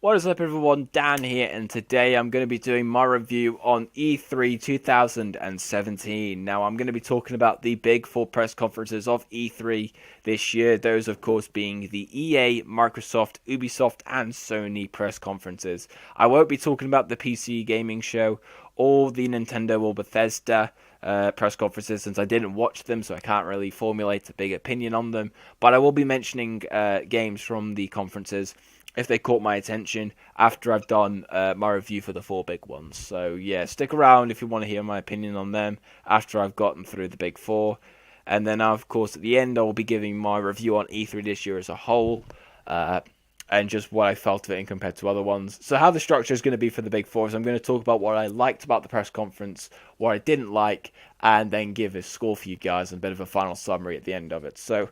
What is up, everyone? Dan here, and today I'm going to be doing my review on E3 2017. Now, I'm going to be talking about the big four press conferences of E3 this year. Those, of course, being the EA, Microsoft, Ubisoft, and Sony press conferences. I won't be talking about the PC gaming show or the Nintendo or Bethesda press conferences since I didn't watch them, so I can't really formulate a big opinion on them. But I will be mentioning games from the conferences if they caught my attention after I've done my review for the four big ones. So yeah, stick around if you want to hear my opinion on them after I've gotten through the big four. And then, of course, at the end, I will be giving my review on E3 this year as a whole, and just what I felt of it in compared to other ones. So how the structure is going to be for the big four is I'm going to talk about what I liked about the press conference, what I didn't like, and then give a score for you guys and a bit of a final summary at the end of it. So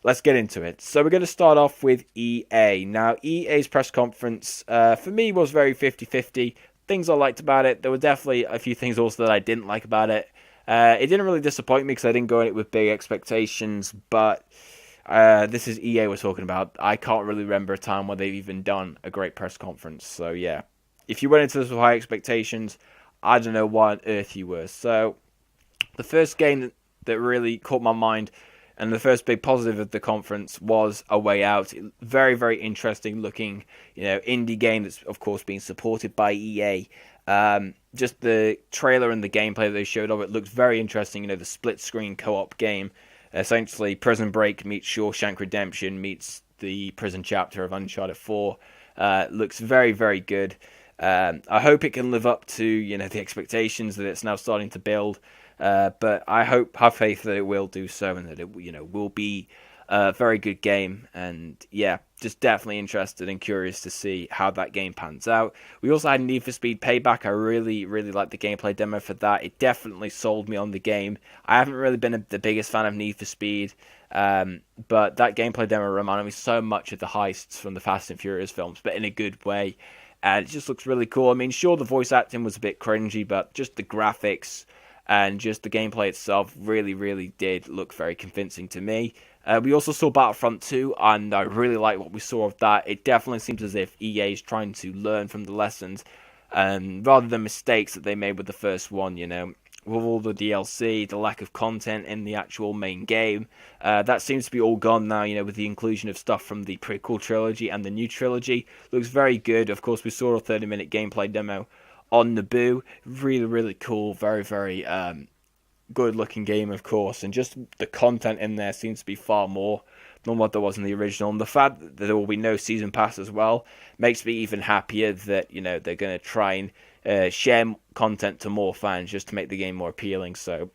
let's get into it. So we're going to start off with EA. Now, EA's press conference, for me, was very 50-50. Things I liked about it. There were definitely a few things also that I didn't like about it. It didn't really disappoint me because I didn't go in it with big expectations, but this is EA we're talking about. I can't really remember a time where they've even done a great press conference. So yeah, if you went into this with high expectations, I don't know why on earth you were. So the first game that really caught my mind and the first big positive of the conference was A Way Out. Very, very interesting looking, indie game that's, of course, being supported by EA. Just the trailer and the gameplay that they showed of it looks very interesting. The split-screen co-op game. Essentially, Prison Break meets Shawshank Redemption meets the prison chapter of Uncharted 4. Looks very, very good. I hope it can live up to, the expectations that it's now starting to build. But I have faith that it will do so and that it, will be a very good game. And yeah, just definitely interested and curious to see how that game pans out. We also had Need for Speed Payback. I really, really liked the gameplay demo for that. It definitely sold me on the game. I haven't really been the biggest fan of Need for Speed, but that gameplay demo reminded me so much of the heists from the Fast and Furious films, but in a good way. And it just looks really cool. I mean, sure, the voice acting was a bit cringy, but just the graphics and just the gameplay itself really, really did look very convincing to me. We also saw Battlefront 2, and I really like what we saw of that. It definitely seems as if EA is trying to learn from the lessons, rather than mistakes that they made with the first one, with all the DLC, the lack of content in the actual main game. That seems to be all gone now, with the inclusion of stuff from the prequel trilogy and the new trilogy. Looks very good. Of course, we saw a 30-minute gameplay demo on Naboo. Really, really cool. Very, very good looking game, of course. And just the content in there seems to be far more than what there was in the original. And the fact that there will be no season pass as well makes me even happier that, they're going to try and share content to more fans just to make the game more appealing. So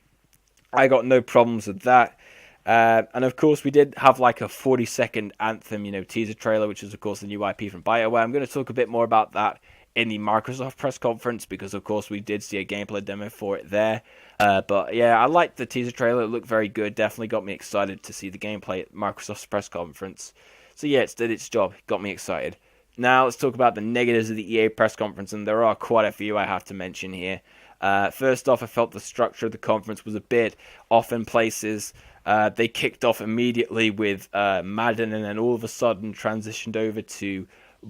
I got no problems with that. And of course, we did have like a 40-second Anthem, teaser trailer, which is, of course, the new IP from BioWare. I'm going to talk a bit more about that in the Microsoft press conference because, of course, we did see a gameplay demo for it there. But yeah, I liked the teaser trailer. It looked very good. Definitely got me excited to see the gameplay at Microsoft's press conference. So yeah, it did its job. Got me excited. Now let's talk about the negatives of the EA press conference, and there are quite a few I have to mention here. First off, I felt the structure of the conference was a bit off in places. They kicked off immediately with Madden, and then all of a sudden transitioned over to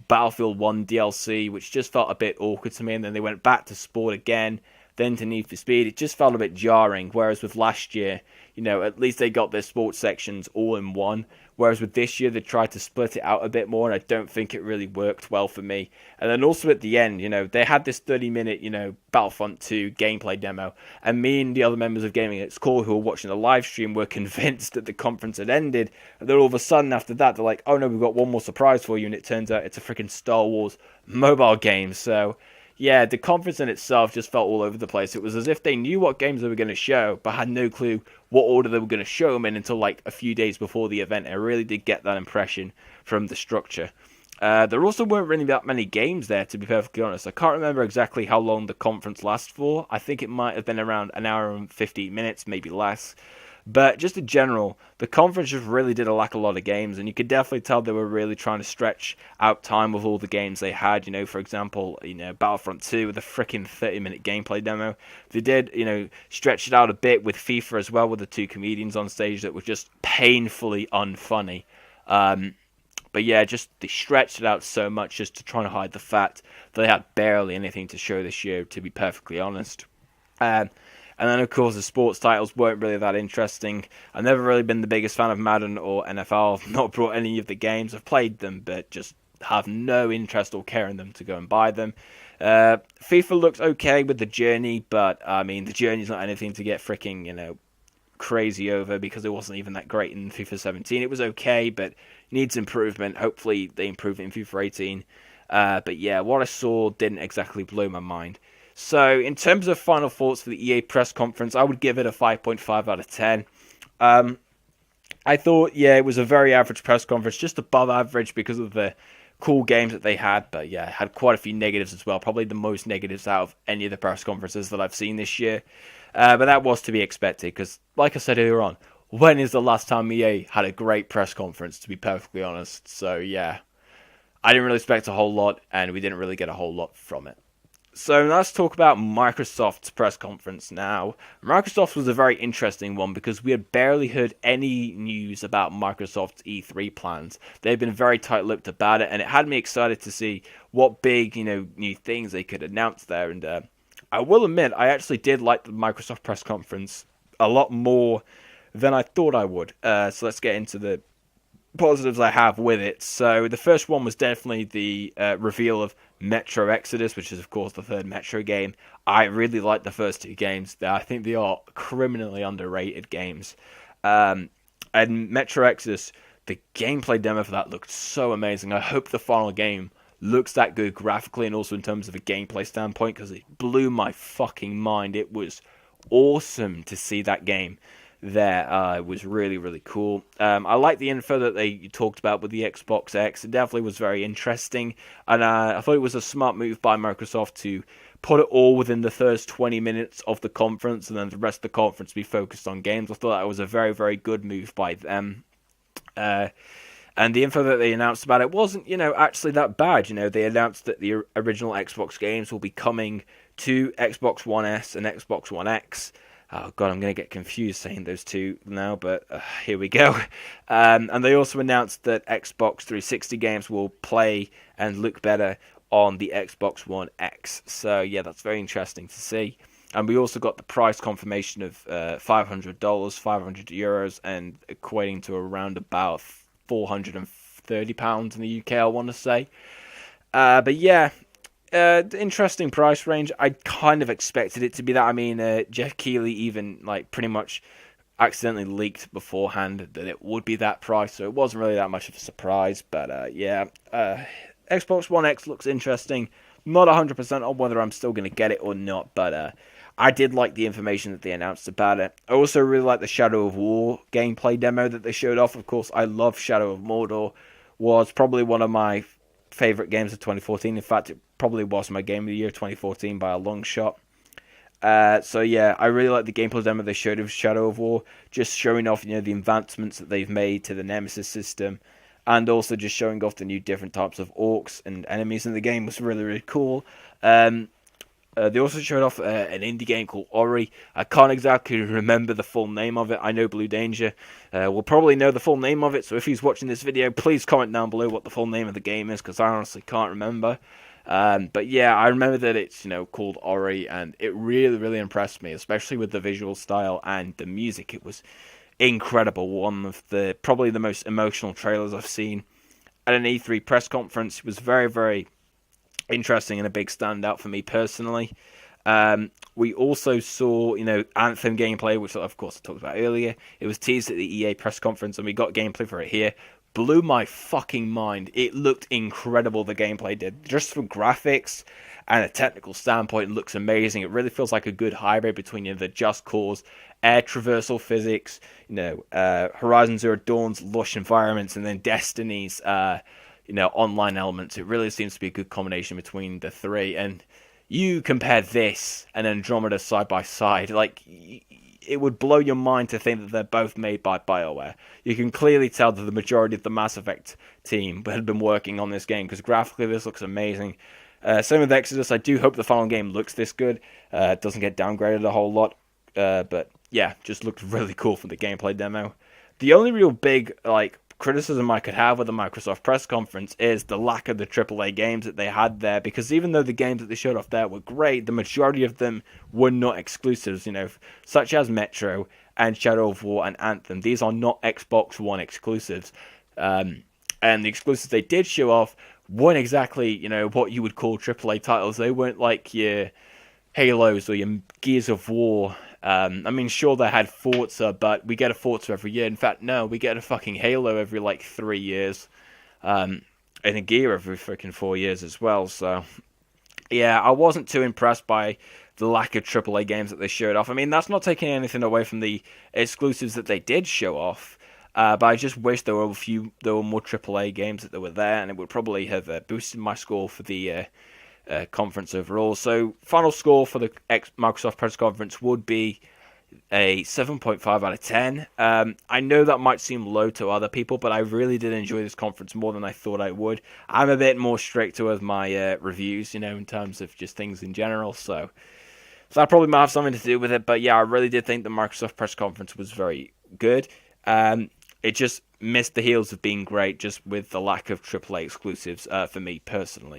Battlefield 1 DLC, which just felt a bit awkward to me, and then they went back to sport again, then to Need for Speed. It just felt a bit jarring, whereas with last year, at least they got their sports sections all in one, whereas with this year, they tried to split it out a bit more, and I don't think it really worked well for me. And then also at the end, they had this 30-minute, Battlefront 2 gameplay demo, and me and the other members of Gaming at School who were watching the live stream were convinced that the conference had ended, and then all of a sudden after that, they're like, oh no, we've got one more surprise for you, and it turns out it's a freaking Star Wars mobile game. So yeah, the conference in itself just felt all over the place. It was as if they knew what games they were going to show, but had no clue what order they were going to show them in until like a few days before the event. I really did get that impression from the structure. There also weren't really that many games there, to be perfectly honest. I can't remember exactly how long the conference lasted for. I think it might have been around an hour and 15 minutes, maybe less. But just in general, the conference just really did lack a lot of games, and you could definitely tell they were really trying to stretch out time with all the games they had. For example, Battlefront 2 with a freaking 30-minute gameplay demo. They did, stretch it out a bit with FIFA as well, with the two comedians on stage that were just painfully unfunny. But yeah, just they stretched it out so much just to try and hide the fact that they had barely anything to show this year, to be perfectly honest. Um, and then, of course, the sports titles weren't really that interesting. I've never really been the biggest fan of Madden or NFL. I've not brought any of the games. I've played them, but just have no interest or care in them to go and buy them. FIFA looks okay with the journey, but I mean, the journey's not anything to get freaking, crazy over, because it wasn't even that great in FIFA 17. It was okay, but needs improvement. Hopefully, they improve it in FIFA 18. But yeah, what I saw didn't exactly blow my mind. So, in terms of final thoughts for the EA press conference, I would give it a 5.5 out of 10. I thought, yeah, it was a very average press conference, just above average because of the cool games that they had. But yeah, it had quite a few negatives as well, probably the most negatives out of any of the press conferences that I've seen this year. But that was to be expected because, like I said earlier on, when is the last time EA had a great press conference, to be perfectly honest? So yeah, I didn't really expect a whole lot, and we didn't really get a whole lot from it. So let's talk about Microsoft's press conference now. Microsoft was a very interesting one because we had barely heard any news about Microsoft's E3 plans. They've been very tight-lipped about it, and it had me excited to see what big, new things they could announce there. And I will admit, I actually did like the Microsoft press conference a lot more than I thought I would. So let's get into the positives I have with it. So the first one was definitely the reveal of Metro Exodus, which is of course the third Metro game. I really like the first two games. I think they are criminally underrated games. And Metro Exodus, the gameplay demo for that looked so amazing. I hope the final game looks that good graphically and also in terms of a gameplay standpoint, because it blew my fucking mind. It was awesome to see that game there. It was really, really cool. I like the info that they talked about with the Xbox X. It definitely was very interesting, and I thought it was a smart move by Microsoft to put it all within the first 20 minutes of the conference, and then the rest of the conference be focused on games. I thought that was a very, very good move by them. And the info that they announced about it wasn't, actually that bad. They announced that the original Xbox games will be coming to Xbox One S and Xbox One X. Oh god, I'm going to get confused saying those two now, but here we go. And they also announced that Xbox 360 games will play and look better on the Xbox One X. So yeah, that's very interesting to see. And we also got the price confirmation of $500, €500, and equating to around about £430 in the UK, I want to say. But yeah, interesting price range. I kind of expected it to be that. I mean, Jeff Keighley even pretty much accidentally leaked beforehand that it would be that price, so it wasn't really that much of a surprise. But yeah, Xbox One X looks interesting. Not 100% on whether I'm still going to get it or not, but I did like the information that they announced about it. I also really like the Shadow of War gameplay demo that they showed off. Of course, I love Shadow of Mordor. Was probably one of my favorite games of 2014. In fact, it probably was my game of the year 2014 by a long shot. So yeah, I really like the gameplay demo they showed of Shadow of War, just showing off the advancements that they've made to the Nemesis system, and also just showing off the new different types of orcs and enemies in the game was really, really cool. They also showed off an indie game called Ori. I can't exactly remember the full name of it. I know Blue Danger will probably know the full name of it, so if he's watching this video, please comment down below what the full name of the game is, because I honestly can't remember. But yeah, I remember that it's called Ori, and it really, really impressed me, especially with the visual style and the music. It was incredible. One of probably the most emotional trailers I've seen at an E3 press conference. It was very, very interesting and a big standout for me personally. We also saw, Anthem gameplay, which of course I talked about earlier. It was teased at the EA press conference, and we got gameplay for it here. Blew my fucking mind. It looked incredible, the gameplay did. Just from graphics and a technical standpoint, it looks amazing. It really feels like a good hybrid between the Just Cause air traversal physics, Horizon Zero Dawn's lush environments, and then Destiny's online elements. It really seems to be a good combination between the three. And you compare this and Andromeda side by side, it would blow your mind to think that they're both made by BioWare. You can clearly tell that the majority of the Mass Effect team had been working on this game, because graphically this looks amazing. Same with Exodus. I do hope the final game looks this good. It doesn't get downgraded a whole lot. But yeah, just looked really cool for the gameplay demo. The only real big criticism I could have with the Microsoft press conference is the lack of the AAA games that they had there, because even though the games that they showed off there were great, the majority of them were not exclusives, such as Metro and Shadow of War and Anthem. These are not Xbox One exclusives. And the exclusives they did show off weren't exactly, what you would call AAA titles. They weren't like your Halos or your Gears of War. Sure, they had Forza, but we get a Forza every year. In fact, no, we get a fucking Halo every, 3 years. And a Gear every freaking 4 years as well. So, yeah, I wasn't too impressed by the lack of AAA games that they showed off. That's not taking anything away from the exclusives that they did show off. But I just wish there were more AAA games that were there, and it would probably have boosted my score for the conference overall. So, final score for the Microsoft press conference would be a 7.5 out of 10. I know that might seem low to other people, but I really did enjoy this conference more than I thought I would. I'm a bit more strict with my reviews, in terms of just things in general, so that probably might have something to do with it. But yeah, I really did think the Microsoft press conference was very good. It just missed the heels of being great, just with the lack of AAA exclusives for me personally.